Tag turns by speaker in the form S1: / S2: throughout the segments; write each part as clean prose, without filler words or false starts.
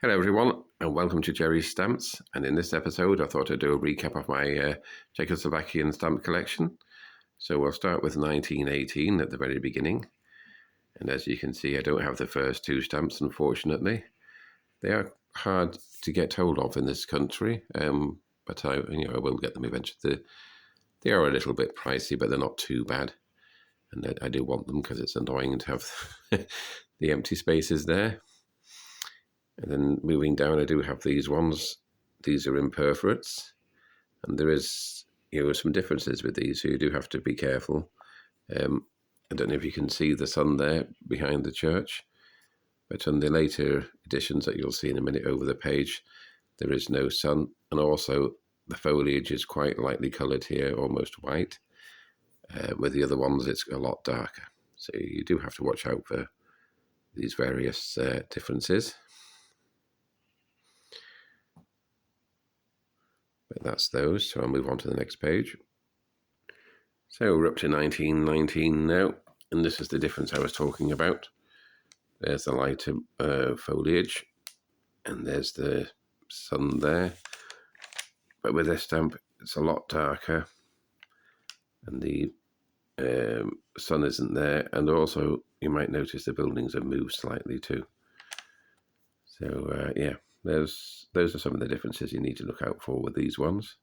S1: Hello everyone and welcome to Jerry's Stamps, and in this episode I thought I'd do a recap of my Czechoslovakian stamp collection. So we'll start with 1918 at the very beginning, and as you can see I don't have the first two stamps, unfortunately. They are hard to get hold of in this country, but I will get them eventually. They are a little bit pricey, but they're not too bad, and I do want them because it's annoying to have the empty spaces there. And then moving down, I do have these ones. These are imperforates, and there is some differences with these, so you do have to be careful. I don't know if you can see the sun there behind the church, but on the later editions that you'll see in a minute over the page, there is no sun, and also the foliage is quite lightly coloured here, almost white. With the other ones, it's a lot darker, so you do have to watch out for these various differences. But that's those, so I'll move on to the next page. So we're up to 1919 now, and this is the difference I was talking about. There's the lighter foliage, and there's the sun there. But with this stamp, it's a lot darker, and the sun isn't there, and also you might notice the buildings have moved slightly too. So yeah, those are some of the differences you need to look out for with these ones.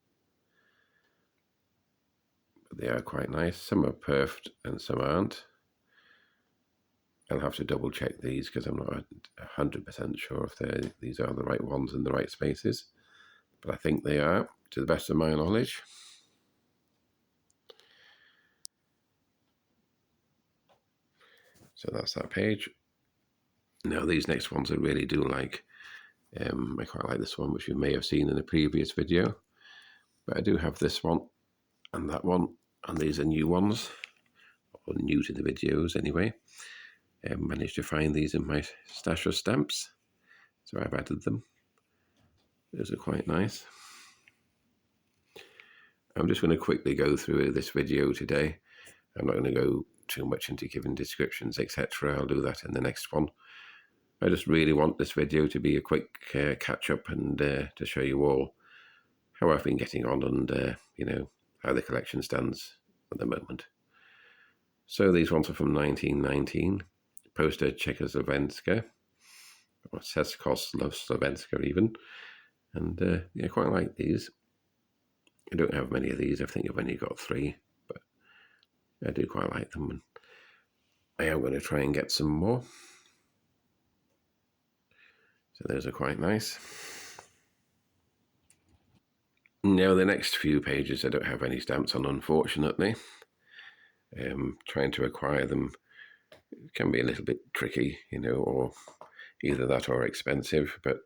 S1: But they are quite nice. Some are perfed and some aren't. I'll have to double check these because I'm not 100% sure if these are the right ones in the right spaces. But I think they are, to the best of my knowledge. So that's that page. Now these next ones I really do like. I quite like this one, which you may have seen in a previous video. But I do have this one and that one, and these are new ones, or new to the videos anyway. Managed to find these in my stash of stamps, so I've added them. Those are quite nice. I'm just going to quickly go through this video today. I'm not going to go too much into giving descriptions, etc. I'll do that in the next one. I just really want this video to be a quick catch-up and to show you all how I've been getting on and, how the collection stands at the moment. So these ones are from 1919, poster Czechoslovakia, or Czechoslovakia even, and I quite like these. I don't have many of these, I think I've only got 3, but I do quite like them, and I am going to try and get some more. So those are quite nice. Now the next few pages I don't have any stamps on, unfortunately. Trying to acquire them can be a little bit tricky, or either that or expensive, but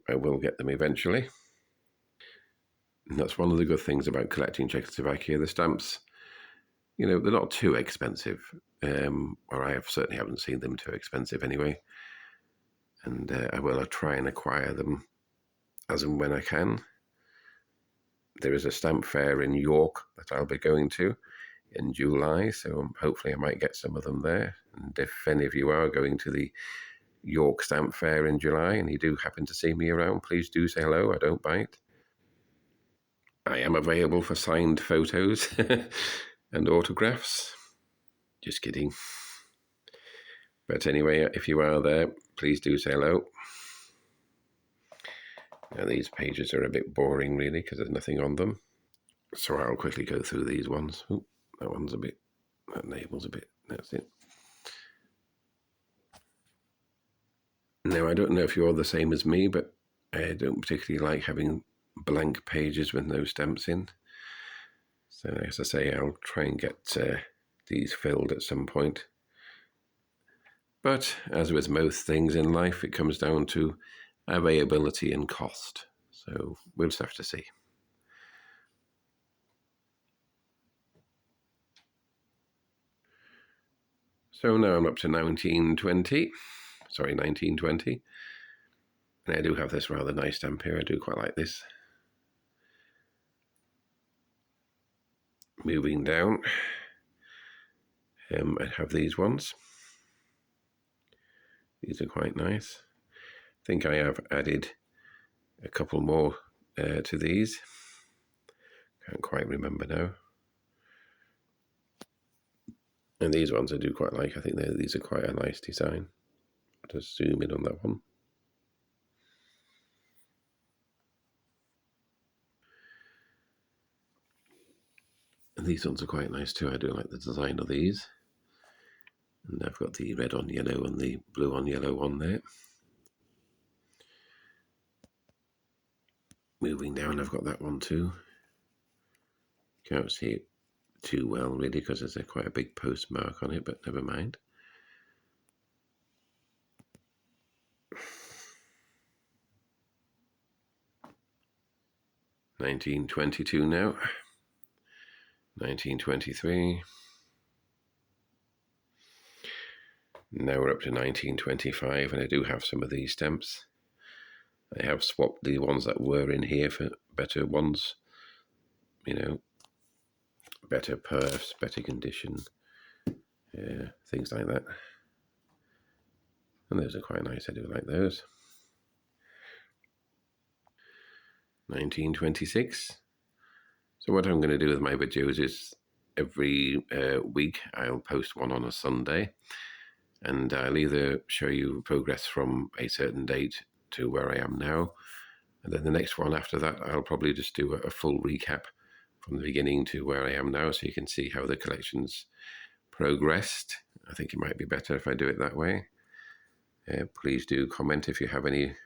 S1: I will get them eventually. And that's one of the good things about collecting Czechoslovakia. The stamps, they're not too expensive, or I certainly haven't seen them too expensive anyway. And I will try and acquire them as and when I can. There is a stamp fair in York that I'll be going to in July, so hopefully I might get some of them there. And if any of you are going to the York Stamp Fair in July and you do happen to see me around, please do say hello, I don't bite. I am available for signed photos and autographs. Just kidding. But anyway, if you are there, please do say hello. Now these pages are a bit boring really because there's nothing on them. So I'll quickly go through these ones. Ooh, that label's a bit, that's it. Now I don't know if you're the same as me, but I don't particularly like having blank pages with no stamps in. So as I say, I'll try and get these filled at some point. But as with most things in life, it comes down to availability and cost. So we'll just have to see. So now I'm up to 1920. And I do have this rather nice stamp here. I do quite like this. Moving down, I have these ones. These are quite nice. think I have added a couple more to these. Can't quite remember now. And these ones I do quite like. I think these are quite a nice design. I'll just zoom in on that one. And these ones are quite nice too. I do like the design of these. And I've got the red on yellow and the blue on yellow on there. Moving down, I've got that one too. Can't see it too well really because there's quite a big postmark on it, but never mind. (1922) now. 1923. Now we're up to 1925, and I do have some of these stamps. I have swapped the ones that were in here for better ones, better perfs, better condition, things like that. And those are quite nice, I do like those. 1926. So what I'm going to do with my videos is every week I'll post one on a Sunday, and I'll either show you progress from a certain date to where I am now, and then the next one after that I'll probably just do a full recap from the beginning to where I am now, so you can see how the collection's progressed. I think it might be better if I do it that way. Please do comment if you have any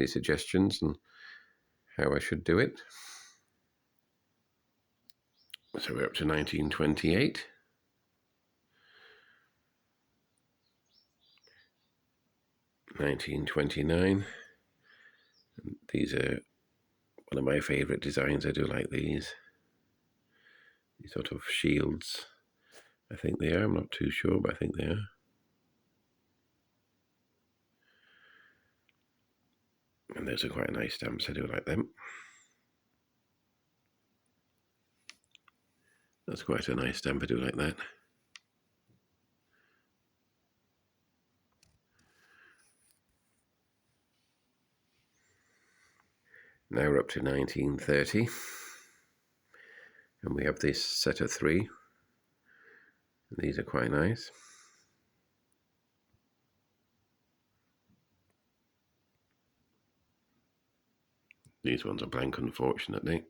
S1: suggestions on how I should do it. So we're up to 1928. 1929. These are one of my favourite designs. I do like these sort of shields. I think they are. I'm not too sure, but I think they are. And those are quite nice stamps. I do like them. That's quite a nice stamp. I do like that. Now we're up to 1930. And we have this set of 3. And these are quite nice. These ones are blank, unfortunately.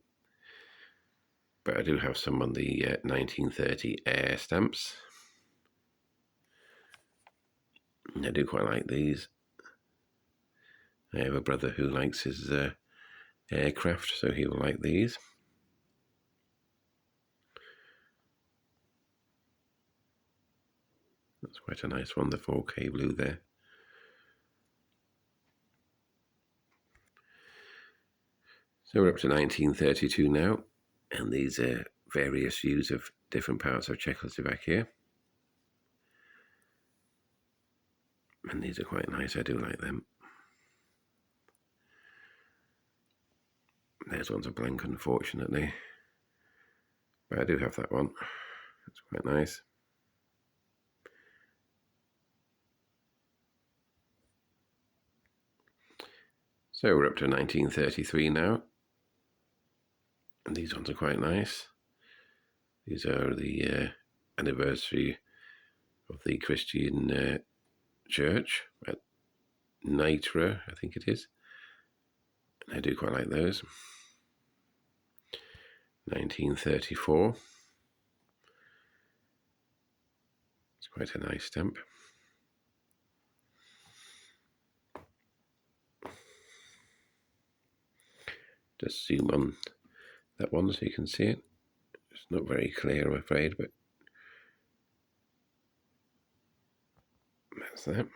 S1: But I do have some on the 1930 air stamps. I do quite like these. I have a brother who likes his aircraft, so he will like these. That's quite a nice one, the 4K blue there. So we're up to 1932 now, and these are various views of different parts of Czechoslovakia. And these are quite nice, I do like them. Those ones are blank, unfortunately. But I do have that one. That's quite nice. So we're up to 1933 now. And these ones are quite nice. These are the anniversary of the Christian church at Nitra, I think it is. I do quite like those. 1934. It's quite a nice stamp. Just zoom on that one so you can see it. It's not very clear, I'm afraid, but that's that.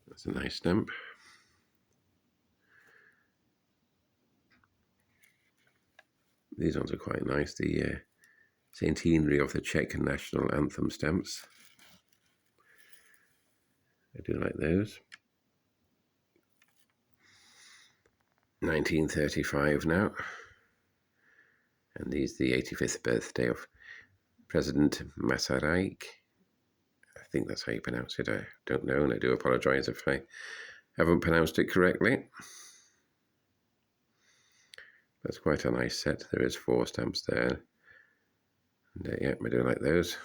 S1: That's a nice stamp. These ones are quite nice. The centenary of the Czech national anthem stamps. I do like those. 1935 now. And these the 85th birthday of President Masaryk. I think that's how you pronounce it. I don't know, and I do apologise if I haven't pronounced it correctly. That's quite a nice set. There is 4 stamps there. And yeah, I do like those.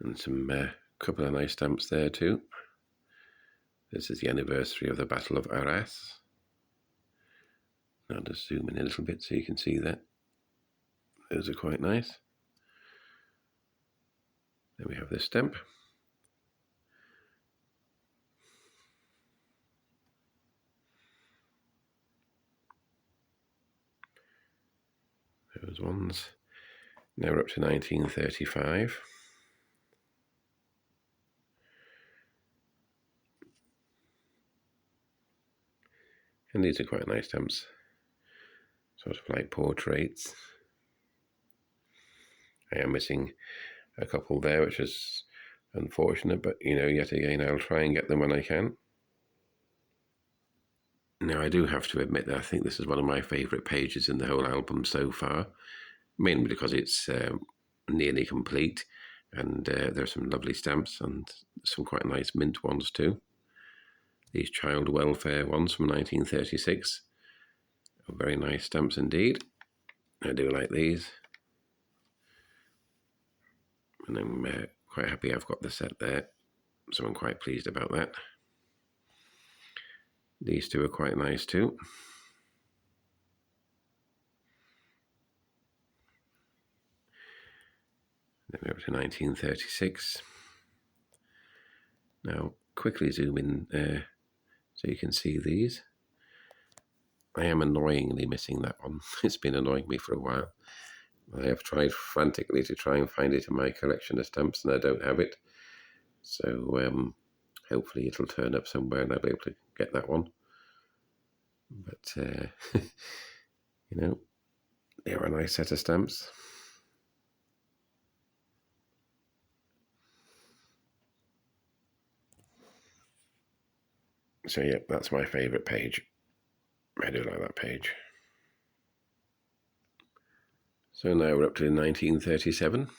S1: And some couple of nice stamps there too. This is the anniversary of the Battle of Arras. I'll just zoom in a little bit so you can see that. Those are quite nice. Then we have this stamp. Those ones. Now we're up to 1935. And these are quite nice stamps. Sort of like portraits. I am missing a couple there, which is unfortunate, but yet again, I'll try and get them when I can. Now, I do have to admit that I think this is one of my favourite pages in the whole album so far, mainly because it's nearly complete, and there are some lovely stamps and some quite nice mint ones too. These child welfare ones from 1936 are very nice stamps indeed. I do like these. And I'm quite happy I've got the set there, so I'm quite pleased about that. These two are quite nice too. Then we're up to 1936. Now, quickly zoom in so you can see these. I am annoyingly missing that one. It's been annoying me for a while. I have tried frantically to try and find it in my collection of stamps, and I don't have it. So hopefully it'll turn up somewhere and I'll be able to get that one. But, they're a nice set of stamps. So, yeah, that's my favourite page. I do like that page. So now we're up to 1937.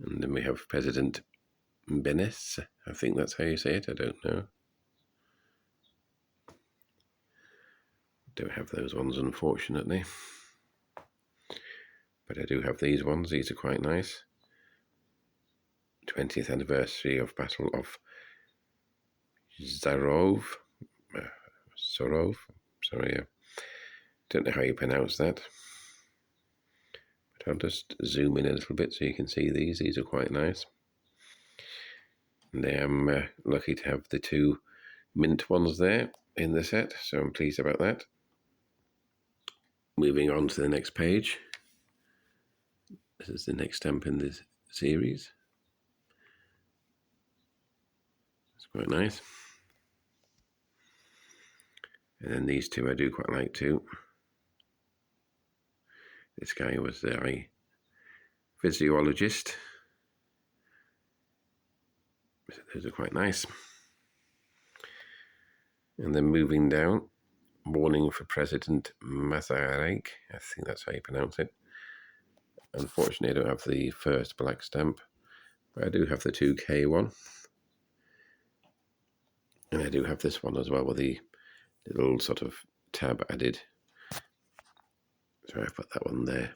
S1: And then we have President Benes. I think that's how you say it. I don't know. Don't have those ones, unfortunately. But I do have these ones. These are quite nice. 20th anniversary of Battle of Zarov. Sorry, don't know how you pronounce that. But I'll just zoom in a little bit so you can see these. These are quite nice. And I am lucky to have the 2 mint ones there in the set, so I'm pleased about that. Moving on to the next page. This is the next stamp in this series. It's quite nice. And then these 2 I do quite like too. This guy was a physiologist. Those are quite nice. And then moving down, Warning for President Mazarek. I think that's how you pronounce it. Unfortunately, I don't have the first black stamp, but I do have the 2K one. And I do have this one as well with the little sort of tab added. So I've put that one there.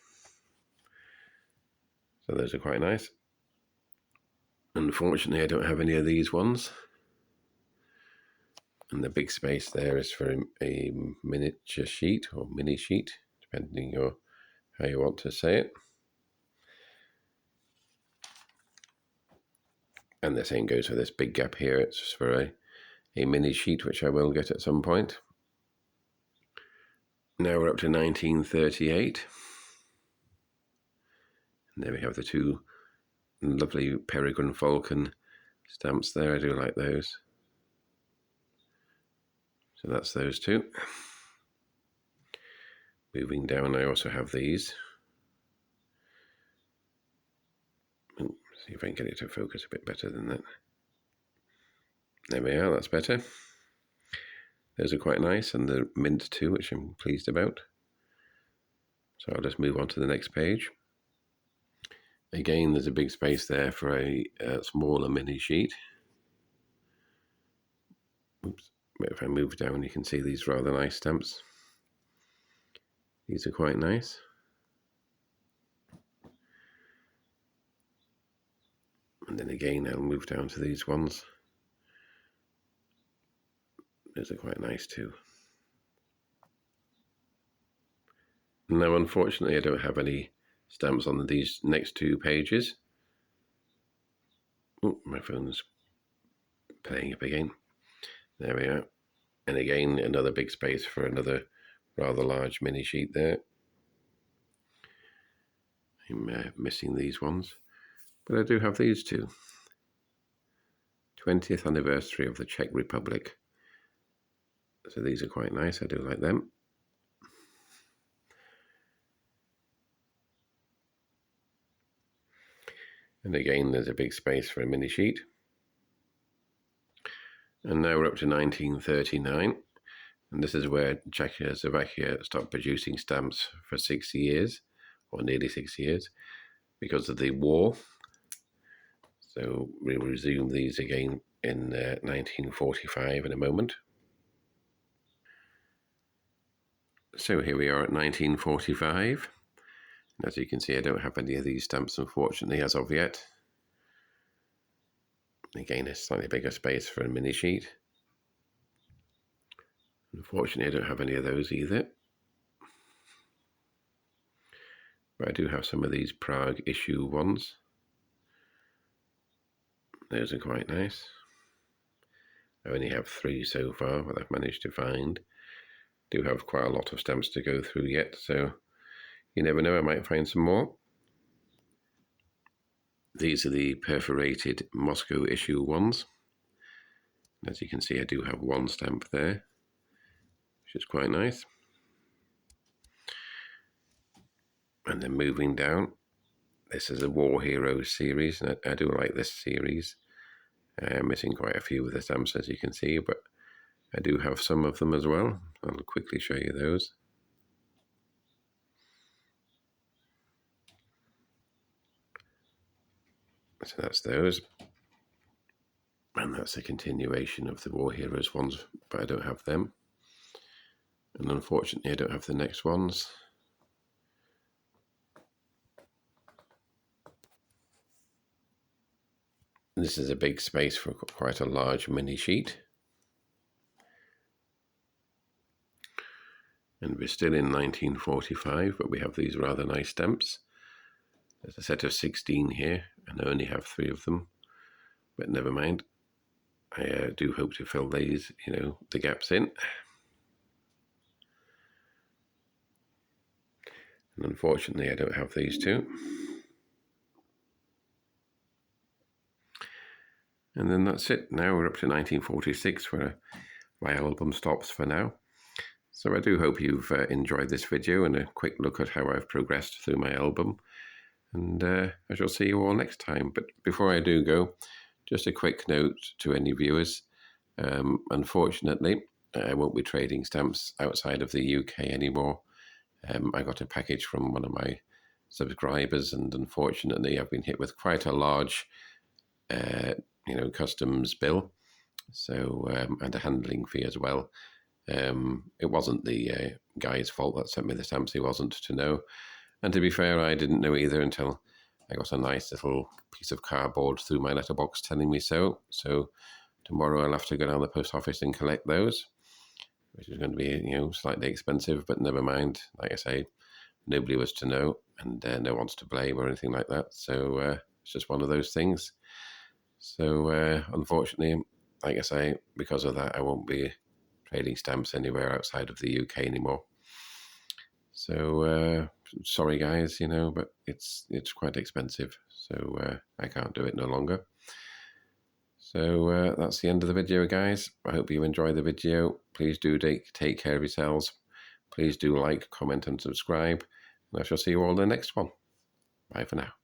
S1: So those are quite nice. Unfortunately, I don't have any of these ones. And the big space there is for a miniature sheet or mini sheet, depending on how you want to say it. And the same goes for this big gap here. It's just for a mini sheet, which I will get at some point. Now we're up to 1938. And there we have the 2 lovely Peregrine Falcon stamps there. I do like those. So that's those 2. Moving down, I also have these. See if I can get it to focus a bit better than that. There we are, that's better. Those are quite nice, and the mint too, which I'm pleased about. So I'll just move on to the next page. Again, there's a big space there for a smaller mini sheet. Oops. If I move down, you can see these rather nice stamps. These are quite nice. And then again, I'll move down to these ones. Those are quite nice too. Now, unfortunately, I don't have any stamps on these next two pages. Oh, my phone's playing up again. There we are. And again, another big space for another rather large mini sheet there. I'm missing these ones, but I do have these two. 20th anniversary of the Czech Republic. So these are quite nice. I do like them. And again, there's a big space for a mini sheet. And now we're up to 1939. And this is where Czechoslovakia stopped producing stamps for 6 years, or nearly 6 years, because of the war. So we'll resume these again in 1945 in a moment. So here we are at 1945. And as you can see, I don't have any of these stamps, unfortunately, as of yet. Again, a slightly bigger space for a mini sheet. Unfortunately, I don't have any of those either. But I do have some of these Prague issue ones. Those are quite nice. I only have 3 so far that I've managed to find. Do have quite a lot of stamps to go through yet, so you never know, I might find some more. These are the perforated Moscow issue ones. As you can see, I do have 1 stamp there, which is quite nice. And then moving down, this is a War Heroes series, and I do like this series. I'm missing quite a few of the stamps, as you can see, but I do have some of them as well. I'll quickly show you those. So that's those. And that's a continuation of the War Heroes ones, but I don't have them. And unfortunately, I don't have the next ones. This is a big space for quite a large mini sheet. And we're still in 1945, but we have these rather nice stamps. There's a set of 16 here, and I only have 3 of them. But never mind. I do hope to fill these, the gaps in. And unfortunately, I don't have these two. And then that's it. Now we're up to 1946, where my album stops for now. So I do hope you've enjoyed this video and a quick look at how I've progressed through my album. And I shall see you all next time. But before I do go, just a quick note to any viewers. Unfortunately, I won't be trading stamps outside of the UK anymore. I got a package from one of my subscribers, and unfortunately, I've been hit with quite a large, customs bill. So, and a handling fee as well. It wasn't the guy's fault that sent me the stamps. He wasn't to know. And to be fair, I didn't know either until I got a nice little piece of cardboard through my letterbox telling me so. So tomorrow I'll have to go down to the post office and collect those, which is going to be, slightly expensive, but never mind. Like I say, nobody was to know, and no one's to blame or anything like that. So it's just one of those things. So unfortunately, like I say, because of that, I won't be trading stamps anywhere outside of the UK anymore. So sorry guys, but it's quite expensive, so I can't do it no longer. So that's the end of the video, guys. I hope you enjoyed the video. Please do take care of yourselves. Please do like, comment and subscribe, and I shall see you all in the next one. Bye for now.